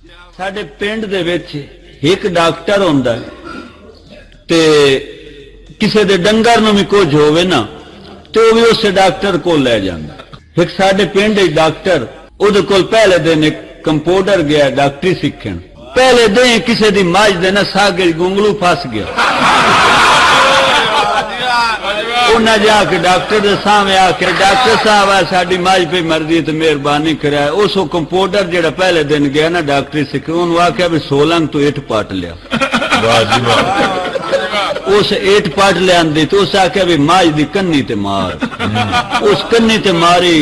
साडे पिंड दे विच एक डॉक्टर हुंदा ते किसी दे डंगर नूं भी कुछ होवे ना ते वो भी उस डॉक्टर को ले जांदा। एक साडे पिंड एक डॉक्टर उहदे कोल पहले दिन एक कंपाउंडर गया डॉक्टरी सीखण। पहले दिन किसी दी मझ दे ना सागे गुंगलू फस गया। उन्हें जाके डॉक्टर के सामने आके डॉक्टर साहब आ साड़ी मझ पे मर्जी तो मेहरबानी कराए। उस कंपाउंडर जो पहले दिन गया ना डॉक्टरी सीख उन्होंने आख्या भी 16 तो 8 पाट लिया। उस 8 पाट लिया तो उस आख्या भी मझ की कन्नी ते मार। उस कन्नी ते मारी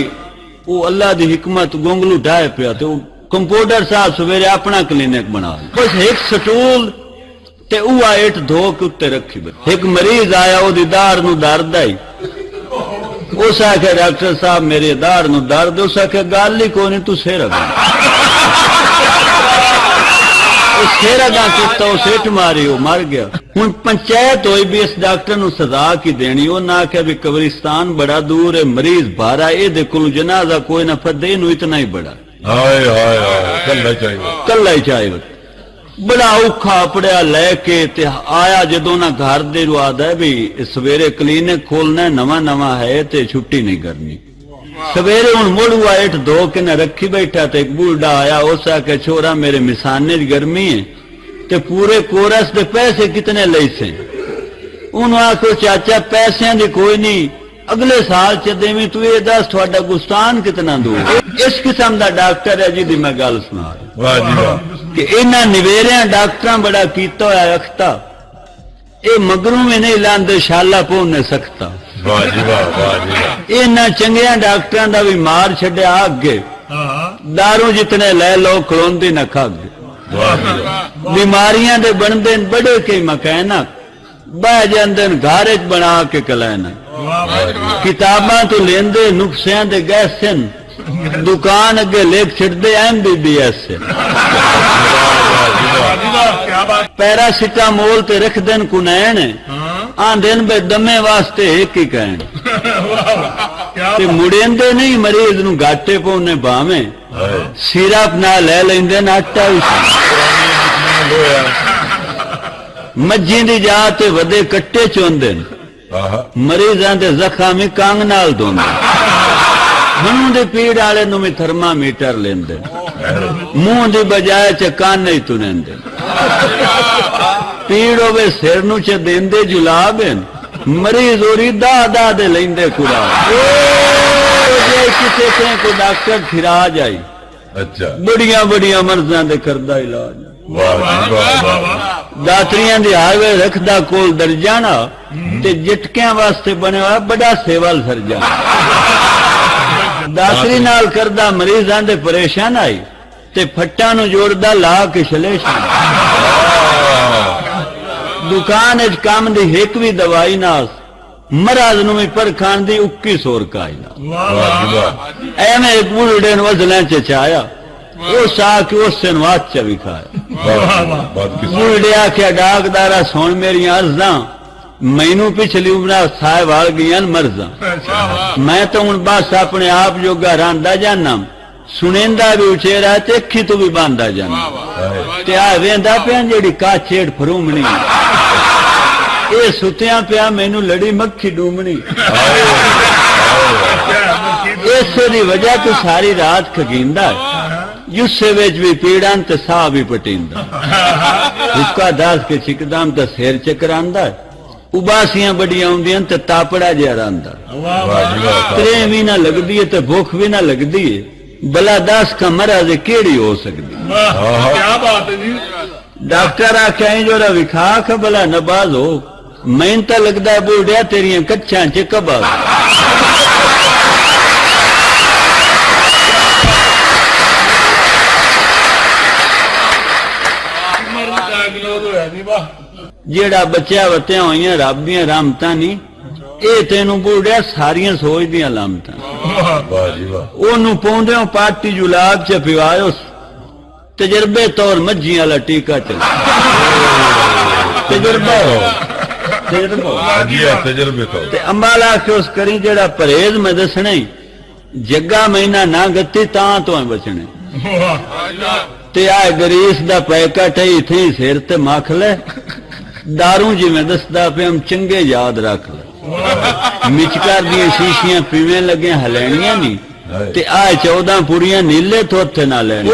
वो अल्लाह की हिकमत गोंगलू ढाए पिया। तो कंपाउंडर साहब सवेरे अपना क्लीनिक बना बस एक स्टूल ते उहा इट धो के उत्ते रखी। एक मरीज आया ओदी दाढ़ नूं दर्द आई। उस आख्या डॉक्टर साहब मेरे दाढ़ नूं दर्द। उस आख्या गल ही कोई नहीं तू सिर अगा सिर अगा चुकता उस इट मारी वो मर गया। हुण पंचायत होई भी इस डॉक्टर नूं सजा की देनी। उन्हें आख्या भी कब्रिस्तान बड़ा दूर है मरीज भारा ये कोल जनाजा कोई ना फदे इनू इतना ही बड़ा कल्ला ही चाहिए। बड़ा औखा पड़िया लैके ते आया जदों ना घर दे आदा है भी सवेरे क्लीनिक खोलना नवा नवा है ते छुट्टी नहीं करनी। सवेरे हुण मुड़ हुआ इट धो के न रखी बैठा ते एक बूढ़ा आया। उस आके छोरा मेरे मिसाने गर्मी है ते पूरे कोरस दे पैसे कितने लई से। उन्होंने आखो चाचा पैसों की कोई नहीं अगले साल च देवी तू ये दस थोड़ा गुस्तान कितना दू। इस किस्म का डॉक्टर है जिहदी मैं गल सुना कि इन्हां निवेरिया डॉक्टर बड़ा कीता होया रखता ये मगरों में नहीं लांदे शाला पौने सकता। इन्हां चंगिया डॉक्टरों का भी मार छड्या अगे दारू जितने लै लो खलोंदी न खागे। बीमारियां दे बनदे बड़े कई मकैना बह जांदे घर बना के कलैना। किताबां तो लेंदे नुस्खियां दे गैसन दुकान अगे लेख छड़दे MBBS पैरासिटामोल ते रख देन कुनैन आंदेन बे दमे वास्ते एक ही कहन ते मुड़ेंदे नहीं मरीज नूं घाटे पौने भावे सिरप ना ले लेंदे न आटा भी मज्जी दी जात वधे कट्टे चोंदे मरीजां दे जख्म ही कंग नाल धोंदे। मनू दे पीड़ आले नूं भी थर्मामीटर लेंदे मुंह दी बजाय च कान ही तुनेंदे। पीड़ होवे सिर नूं च देंदे जुलाब मरीज होरी दा दा दे लेंदे कुड़ा। जे किसे को डॉक्टर फिरा जाई बड़िया बड़िया मर्जां दे करदा इलाज। दातरियां दी हावे रखदा कोल दरजाना ते झटकियां वास्ते बने हुआ बड़ा सेवल सर्जन। दातरी नाल करदा मरीजां दे परेशान आई ते फट्टा नूं जोड़दा ला के शलेशन। दुकान च काम दी एक भी दवाई नास मराज नूं भी परखान दी 2100 रुपए एवें एक बूढ़े नूं वजलां च चाया उस आके उस वाच भी खाया। बूढ़े आख्या डाकदारा सुन मेरी अर्जा मैनू पिछली उम्र साह वाल गई मर्जा मैं तो हूं बस अपने आप जोगा रहा जाना सुनेंदा भी उचेरा ते अखी तो भी बांधा जाना ते आ वेंदा पिया जेड़ी काछेड़ फरूमनी ये सुत्या पिया मैनू लड़ी मक्खी डूमनी। इस वजह तो सारी रात खगींदा जुस्से विच भी पीड़ा ते साह भी पटींदा हुक्का दास के छिकदाम ते सिर चकरांदा उबासियां बड़ियां आउंदियां ते तापड़ा जिहा रहिंदा त्रेह भी ना लगदी है ते भुख भी ना लगदी है भला 10 का मराज केड़ी हो सकदी। क्या बात है जी। डॉक्टर आख्या जोड़ा विखा ख भला नबाज हो मैन तो लगदा बूढ़िया तेरियां कच्छां च कबाब। जेड़ा बच्चा वत्या हुई रब दियां रहमतां नहीं ये तेनू बूढ़िया सारियां सोच दियां लामतां। ओनू पौंदे पार्टी जुलाब च पिवायो तजर्बे तौर मज्जी वाला टीका चल तजर्बा अंबाला के उस करी जेड़ा परहेज में दसने जग्गा महीना ना गत्ती तां तो बचने ते आ गरीस दा पैकेट है इथे ही सिर ते मख ले दारू जिवें दसदा पे हम चंगे याद रख ले मिचकार दी शीशियां पीवें लगे हलैनियां नहीं ते आ 14 पुड़ियां नीले थोथे ना लेने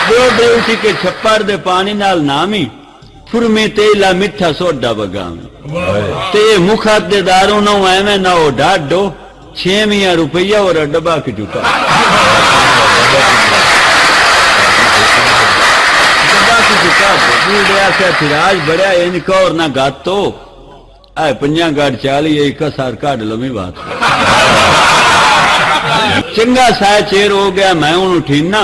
दो देवती के छप्पर दे पानी नाल नामी फुरमी तेला मिठा सोडा बगावे ते मुखात दे दारू नो एवें ना ओ डाडो 6 रुपया और डब्बा की चुका फिराज बड़ा इनका और ना गातो आए 5 गाड़ 40 एक सार काट लमी बात चंगा सा चेर हो गया मैं उन्होंने ठीना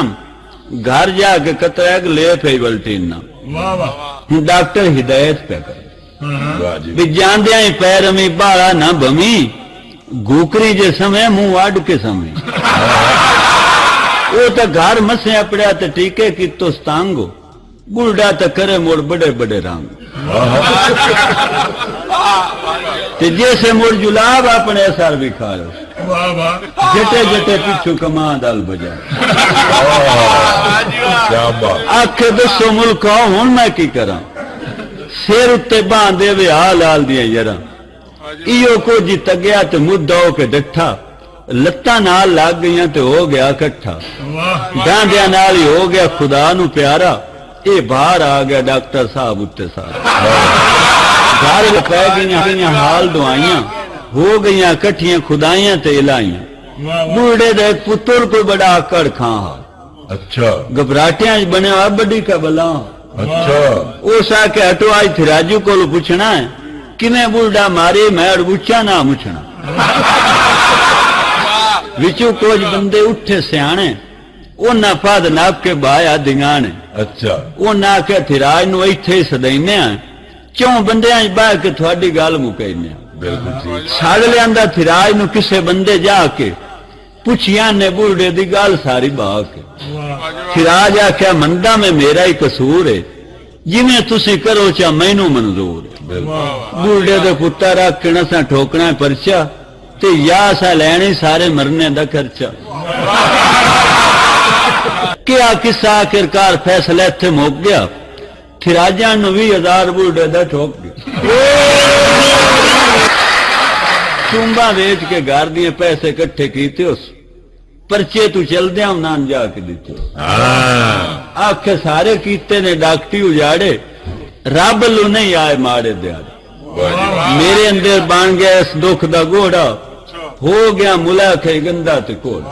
घर जाके कतरा ले पे बल्टीना डॉक्टर हिदायत पे कर जान पैर में बाला ना बमी घूकरी जे समय मुंह वाड के समय वो तो घर मसे पड़ा तो टीके की तो स्तांगो बुलडा तो करे मोड़ बड़े बड़े रंग ते जैसे मोड़ जुलाब अपने असर भी खा लो जटे जटे पिछू कमा दाल बजा आखे दसो मुल्क हूं मैं की करा सिर उत्ते बांध दे हाल हाल दिया जरा इो को जी तगया तो मुद्दा हो के डठा लत्तां नाल लग गई तो हो गया कट्ठा डांडिया नाल ही हो गया खुदा नू प्यारा ये बाहर आ गया डॉक्टर साहब उत्ते साहब घर पै गई हाल दवाइयां हो गई कट्ठियां खुदाइयां ते इलाइयां बूढ़े दे पुत्र कोई बड़ा आकड़ खां अच्छा घबराटियां बने बड़ी का बला अच्छा उस आके हटो आज थिराजू को पूछना है किमें बुलडा मारे मैं अड़बुचा ना मुछना विचू कुछ बंदे उठे सियाने उन्ना पद नाप के बाया दिंगाने अच्छा उन्ना के थिराज नु इथे सदैने क्यों बंदे बह के थोड़ी गल मुकैने बिल्कुल छड़ लिया थिराज नु किसे बंदे जाके पुछिया ने बुलडे दी गल सारी बहा के थिराज आख्या मंदा में मेरा ही कसूर है जिमें तुसी करो चा मैनू मंजूर बुलडे दे पुत्ता रख के असा ठोकना परचा ते या असा लैनी सारे मरने दा खर्चा क्या किस्सा आखिरकार फैसला इत्थे मुक गया थिराजा नू 20,000 बुलडे दा ठोक गया चुंबा वेच के घर दिए पैसे इकट्ठे कीते उस परचे तू चलदे नान जाके दिते आखे सारे कीते ने डॉक्टी उजाड़े रब लू नहीं आए माड़े दिहाड़े मेरे अंदर बन गया इस दुख दा घोड़ा हो गया मुलाखे गंदा ते कोड़ा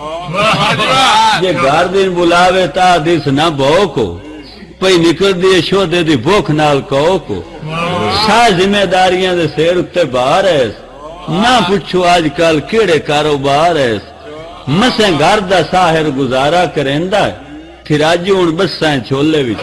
जे घर दिन बुलावे ता दिस ना भोको पई निकल दी शोधे दी भूख नाल कहो को सा जिम्मेदारियां दे सिर उत्ते बाहर है ना पूछो आजकल केड़े कारोबार है मसे घर दा साहिर गुजारा करेंदा थिराजू हुण बसां छोले विच